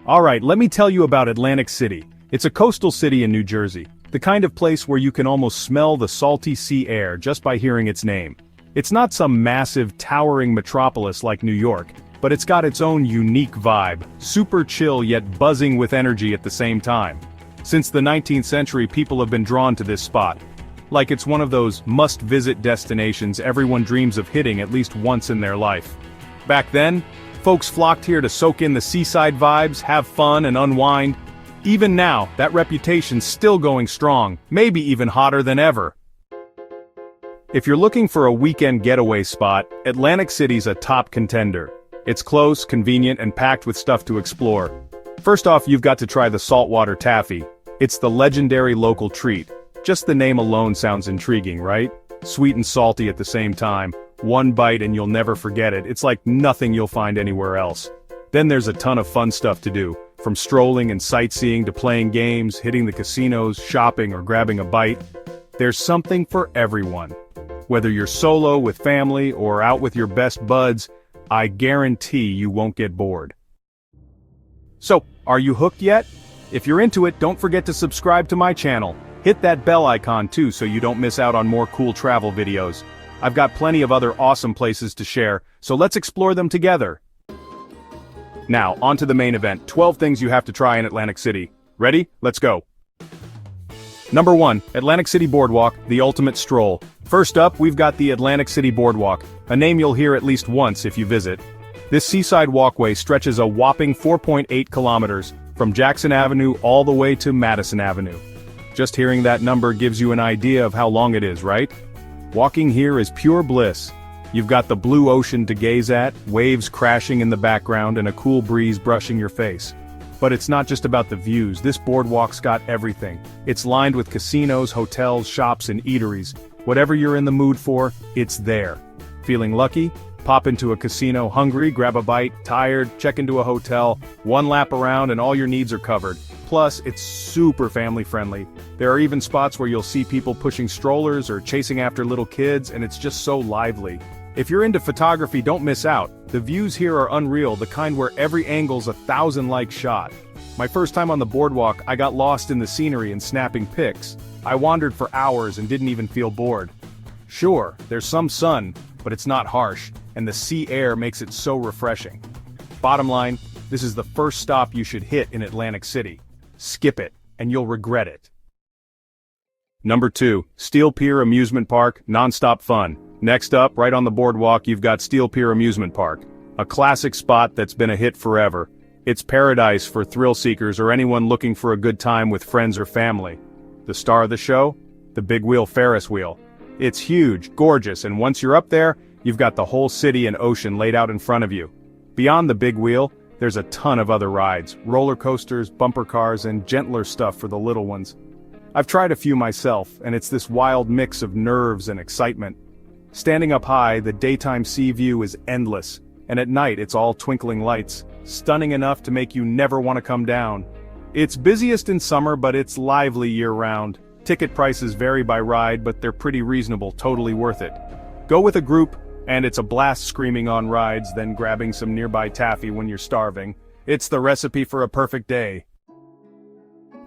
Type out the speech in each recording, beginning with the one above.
Alright, let me tell you about Atlantic City. It's a coastal city in New Jersey, the kind of place where you can almost smell the salty sea air just by hearing its name. It's not some massive, towering metropolis like New York, but it's got its own unique vibe, super chill yet buzzing with energy at the same time. Since the 19th century, people have been drawn to this spot. Like it's one of those must-visit destinations everyone dreams of hitting at least once in their life. Back then, folks flocked here to soak in the seaside vibes, have fun and unwind. Even now, that reputation's still going strong, maybe even hotter than ever. If you're looking for a weekend getaway spot, Atlantic City's a top contender. It's close, convenient, and packed with stuff to explore. First off, you've got to try the saltwater taffy. It's the legendary local treat. Just the name alone sounds intriguing, right? Sweet and salty at the same time. One bite and you'll never forget it. It's like nothing you'll find anywhere else. Then there's a ton of fun stuff to do, from strolling and sightseeing to playing games, hitting the casinos, shopping, or grabbing a bite. There's something for everyone. Whether you're solo with family or out with your best buds, I guarantee you won't get bored. So, are you hooked yet? If you're into it, don't forget to subscribe to my channel. Hit that bell icon too so you don't miss out on more cool travel videos. I've got plenty of other awesome places to share, so let's explore them together. Now, on to the main event, 12 things you have to try in Atlantic City. Ready? Let's go. Number 1, Atlantic City Boardwalk, the ultimate stroll. First up, we've got the Atlantic City Boardwalk, a name you'll hear at least once if you visit. This seaside walkway stretches a whopping 4.8 kilometers, from Jackson Avenue all the way to Madison Avenue. Just hearing that number gives you an idea of how long it is, right? Walking here is pure bliss. You've got the blue ocean to gaze at, waves crashing in the background and a cool breeze brushing your face. But it's not just about the views, this boardwalk's got everything. It's lined with casinos, hotels, shops, and eateries. Whatever you're in the mood for, it's there. Feeling lucky? Pop into a casino hungry, grab a bite, tired, check into a hotel, one lap around and all your needs are covered. Plus, it's super family friendly. There are even spots where you'll see people pushing strollers or chasing after little kids, and it's just so lively. If you're into photography, don't miss out. The views here are unreal, the kind where every angle's a 1,000-like shot. My first time on the boardwalk, I got lost in the scenery and snapping pics. I wandered for hours and didn't even feel bored. Sure, there's some sun, but it's not harsh, and the sea air makes it so refreshing. Bottom line, this is the first stop you should hit in Atlantic City. Skip it, and you'll regret it. Number 2, Steel Pier Amusement Park, non-stop fun. Next up, right on the boardwalk, you've got Steel Pier Amusement Park, a classic spot that's been a hit forever. It's paradise for thrill seekers or anyone looking for a good time with friends or family. The star of the show? The big wheel Ferris wheel. It's huge, gorgeous, and once you're up there, you've got the whole city and ocean laid out in front of you. Beyond the big wheel, there's a ton of other rides, roller coasters, bumper cars, and gentler stuff for the little ones. I've tried a few myself, and it's this wild mix of nerves and excitement. Standing up high, the daytime sea view is endless, and at night it's all twinkling lights, stunning enough to make you never want to come down. It's busiest in summer, but it's lively year-round. Ticket prices vary by ride, but they're pretty reasonable, totally worth it. Go with a group, and it's a blast screaming on rides, then grabbing some nearby taffy when you're starving. It's the recipe for a perfect day.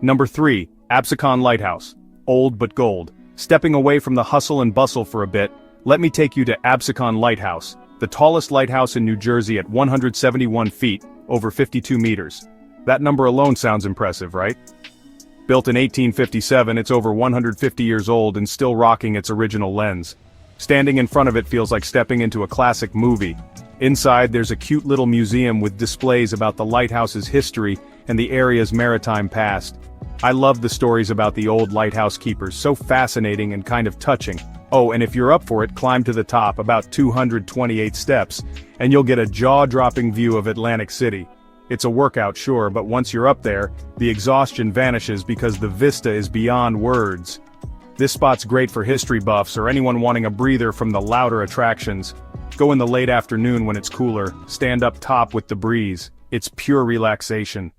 Number 3, Absecon Lighthouse. Old but gold. Stepping away from the hustle and bustle for a bit, let me take you to Absecon Lighthouse, the tallest lighthouse in New Jersey at 171 feet, over 52 meters. That number alone sounds impressive, right? Built in 1857, it's over 150 years old and still rocking its original lens. Standing in front of it feels like stepping into a classic movie. Inside, there's a cute little museum with displays about the lighthouse's history and the area's maritime past. I love the stories about the old lighthouse keepers, so fascinating and kind of touching. Oh, and if you're up for it, climb to the top, about 228 steps, and you'll get a jaw-dropping view of Atlantic City. It's a workout, sure, but once you're up there, the exhaustion vanishes because the vista is beyond words. This spot's great for history buffs or anyone wanting a breather from the louder attractions. Go in the late afternoon when it's cooler, stand up top with the breeze. It's pure relaxation.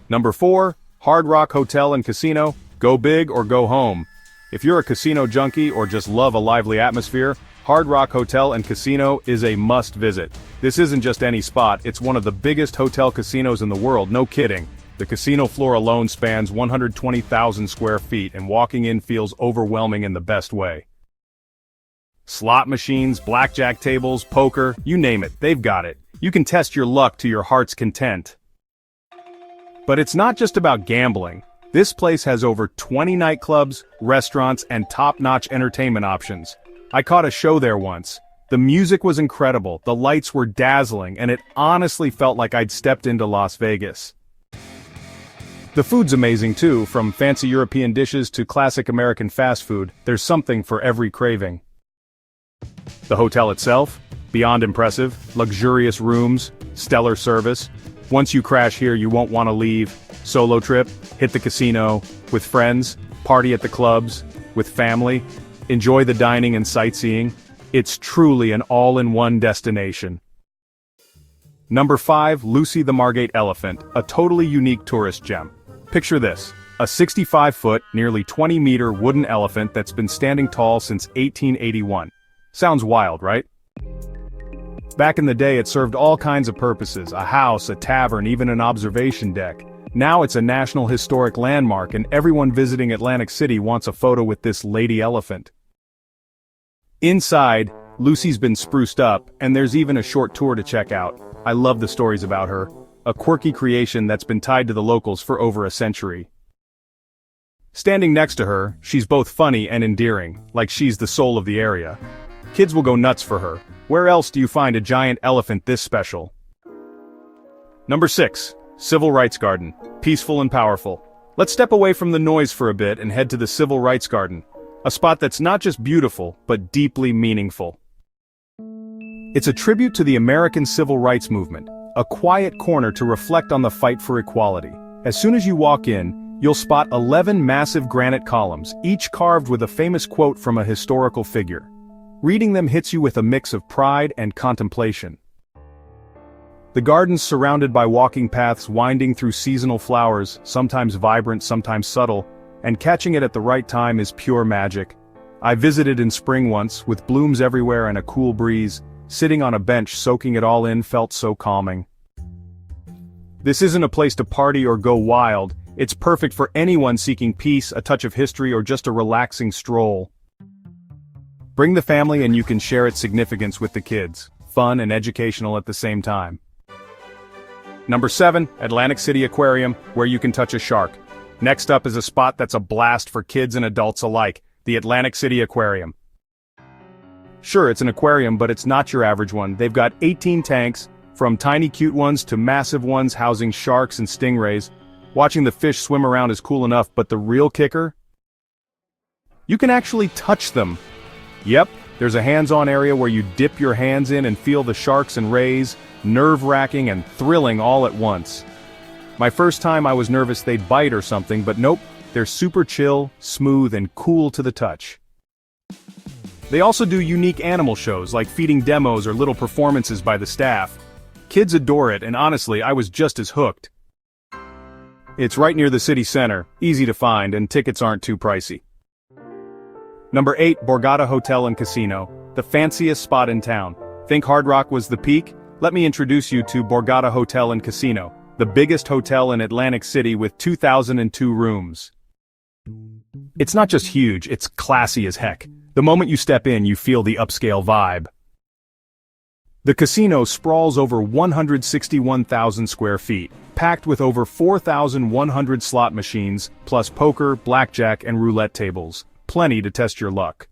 Number 4, Hard Rock Hotel and Casino. Go big or go home. If you're a casino junkie or just love a lively atmosphere, Hard Rock Hotel and Casino is a must visit. This isn't just any spot, it's one of the biggest hotel casinos in the world, no kidding. The casino floor alone spans 120,000 square feet and walking in feels overwhelming in the best way. Slot machines, blackjack tables, poker, you name it, they've got it. You can test your luck to your heart's content. But it's not just about gambling. This place has over 20 nightclubs, restaurants, and top-notch entertainment options. I caught a show there once. The music was incredible, the lights were dazzling, and it honestly felt like I'd stepped into Las Vegas. The food's amazing too, from fancy European dishes to classic American fast food, there's something for every craving. The hotel itself? Beyond impressive, luxurious rooms, stellar service. Once you crash here you won't want to leave. Solo trip, hit the casino, with friends, party at the clubs, with family, enjoy the dining and sightseeing. It's truly an all-in-one destination. Number 5, Lucy the Margate Elephant, a totally unique tourist gem. Picture this, a 65-foot, nearly 20-meter wooden elephant that's been standing tall since 1881. Sounds wild, right? Back in the day it served all kinds of purposes, a house, a tavern, even an observation deck. Now it's a national historic landmark and everyone visiting Atlantic City wants a photo with this lady elephant. Inside, Lucy's been spruced up, and there's even a short tour to check out. I love the stories about her. A quirky creation that's been tied to the locals for over a century. Standing next to her, she's both funny and endearing, like she's the soul of the area. Kids will go nuts for her. Where else do you find a giant elephant this special? Number 6. Civil Rights Garden. Peaceful and powerful. Let's step away from the noise for a bit and head to the Civil Rights Garden. A spot that's not just beautiful, but deeply meaningful. It's a tribute to the American Civil Rights Movement, a quiet corner to reflect on the fight for equality. As soon as you walk in, you'll spot 11 massive granite columns, each carved with a famous quote from a historical figure. Reading them hits you with a mix of pride and contemplation. The garden's surrounded by walking paths winding through seasonal flowers, sometimes vibrant, sometimes subtle, and catching it at the right time is pure magic. I visited in spring once, with blooms everywhere and a cool breeze. Sitting on a bench soaking it all in felt so calming. This isn't a place to party or go wild, it's perfect for anyone seeking peace, a touch of history, or just a relaxing stroll. Bring the family and you can share its significance with the kids, fun and educational at the same time. Number 7, Atlantic City Aquarium, where you can touch a shark. Next up is a spot that's a blast for kids and adults alike, the Atlantic City Aquarium. Sure, it's an aquarium, but it's not your average one. They've got 18 tanks, from tiny cute ones to massive ones housing sharks and stingrays. Watching the fish swim around is cool enough, but the real kicker? You can actually touch them. Yep, there's a hands-on area where you dip your hands in and feel the sharks and rays, nerve-wracking and thrilling all at once. My first time I was nervous they'd bite or something, but nope, they're super chill, smooth, and cool to the touch. They also do unique animal shows like feeding demos or little performances by the staff. Kids adore it, and honestly, I was just as hooked. It's right near the city center, easy to find, and tickets aren't too pricey. Number 8, Borgata Hotel and Casino, the fanciest spot in town. Think Hard Rock was the peak? Let me introduce you to Borgata Hotel and Casino, the biggest hotel in Atlantic City with 2,002 rooms. It's not just huge, it's classy as heck. The moment you step in, you feel the upscale vibe. The casino sprawls over 161,000 square feet, packed with over 4,100 slot machines, plus poker, blackjack, and roulette tables. Plenty to test your luck.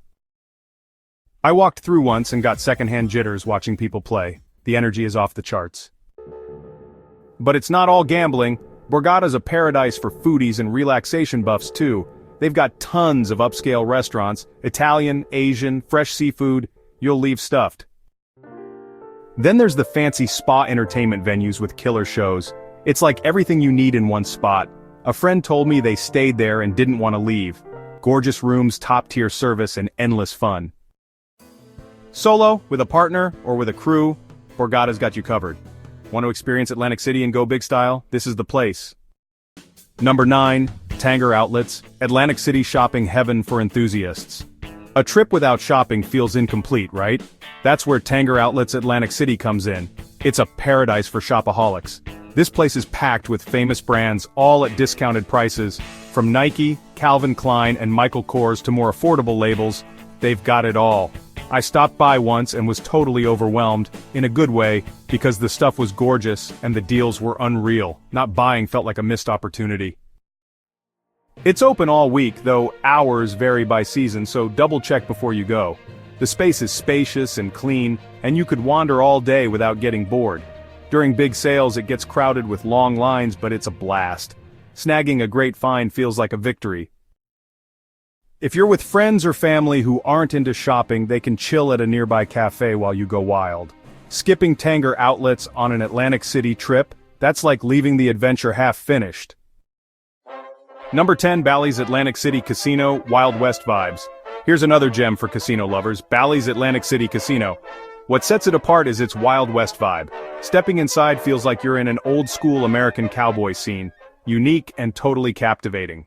I walked through once and got secondhand jitters watching people play. The energy is off the charts. But it's not all gambling. Borgata's a paradise for foodies and relaxation buffs too. They've got tons of upscale restaurants, Italian, Asian, fresh seafood. You'll leave stuffed. Then there's the fancy spa entertainment venues with killer shows. It's like everything you need in one spot. A friend told me they stayed there and didn't want to leave. Gorgeous rooms, top-tier service, and endless fun. Solo, with a partner, or with a crew, Borgata's got you covered. Want to experience Atlantic City and go big style? This is the place. Number 9, Tanger Outlets, Atlantic City shopping heaven for enthusiasts. A trip without shopping feels incomplete, right? That's where Tanger Outlets Atlantic City comes in. It's a paradise for shopaholics. This place is packed with famous brands, all at discounted prices. From Nike, Calvin Klein, and Michael Kors to more affordable labels, they've got it all. I stopped by once and was totally overwhelmed, in a good way, because the stuff was gorgeous and the deals were unreal. Not buying felt like a missed opportunity. It's open all week, though hours vary by season, so double check before you go. The space is spacious and clean, and you could wander all day without getting bored. During big sales it gets crowded with long lines, but it's a blast. Snagging a great find feels like a victory. If you're with friends or family who aren't into shopping, they can chill at a nearby cafe while you go wild. Skipping Tanger outlets on an Atlantic City trip, that's like leaving the adventure half finished. Number 10, Bally's Atlantic City Casino, Wild West vibes. Here's another gem for casino lovers, Bally's Atlantic City Casino. What sets it apart is its Wild West vibe. Stepping inside feels like you're in an old-school American cowboy scene, unique and totally captivating.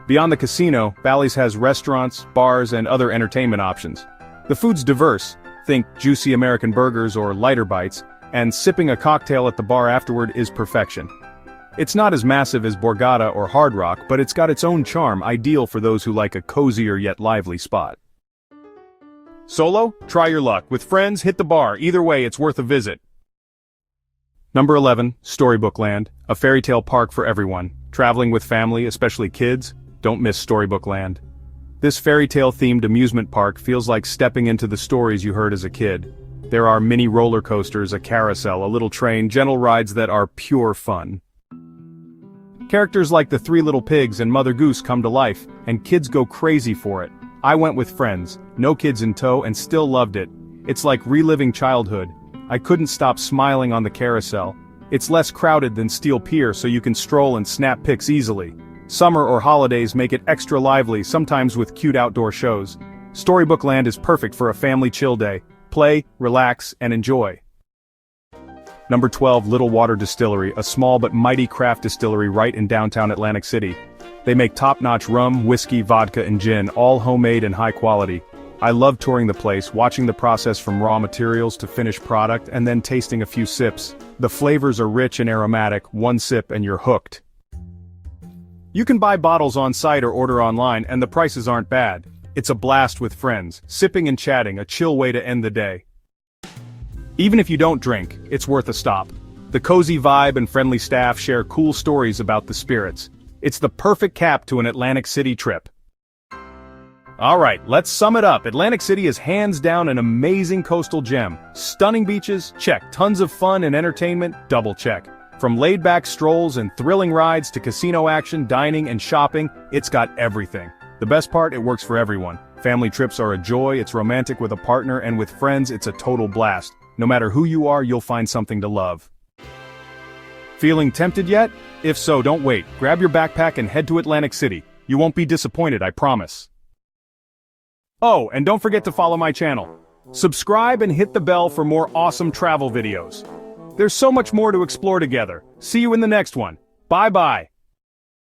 Beyond the casino, Bally's has restaurants, bars, and other entertainment options. The food's diverse, think juicy American burgers or lighter bites, and sipping a cocktail at the bar afterward is perfection. It's not as massive as Borgata or Hard Rock, but it's got its own charm, ideal for those who like a cozier yet lively spot. Solo? Try your luck. With friends, hit the bar. Either way, it's worth a visit. Number 11, Storybook Land, a fairy tale park for everyone. Traveling with family, especially kids? Don't miss Storybook Land. This fairy tale-themed amusement park feels like stepping into the stories you heard as a kid. There are mini roller coasters, a carousel, a little train, gentle rides that are pure fun. Characters like the Three Little Pigs and Mother Goose come to life, and kids go crazy for it. I went with friends, no kids in tow, and still loved it. It's like reliving childhood. I couldn't stop smiling on the carousel. It's less crowded than Steel Pier, so you can stroll and snap pics easily. Summer or holidays make it extra lively, sometimes with cute outdoor shows. Storybook Land is perfect for a family chill day. Play, relax, and enjoy. Number 12, Little Water Distillery, a small but mighty craft distillery right in downtown Atlantic City. They make top-notch rum, whiskey, vodka, and gin, all homemade and high quality. I love touring the place, watching the process from raw materials to finished product, and then tasting a few sips. The flavors are rich and aromatic, one sip and you're hooked. You can buy bottles on site or order online, and the prices aren't bad. It's a blast with friends, sipping and chatting, a chill way to end the day. Even if you don't drink, it's worth a stop. The cozy vibe and friendly staff share cool stories about the spirits. It's the perfect cap to an Atlantic City trip. Alright, let's sum it up. Atlantic City is hands down an amazing coastal gem. Stunning beaches? Check. Tons of fun and entertainment? Double check. From laid-back strolls and thrilling rides to casino action, dining, and shopping, it's got everything. The best part, it works for everyone. Family trips are a joy, it's romantic with a partner, and with friends, it's a total blast. No matter who you are, you'll find something to love. Feeling tempted yet? If so, don't wait. Grab your backpack and head to Atlantic City. You won't be disappointed, I promise. Oh, and don't forget to follow my channel. Subscribe and hit the bell for more awesome travel videos. There's so much more to explore together. See you in the next one. Bye-bye.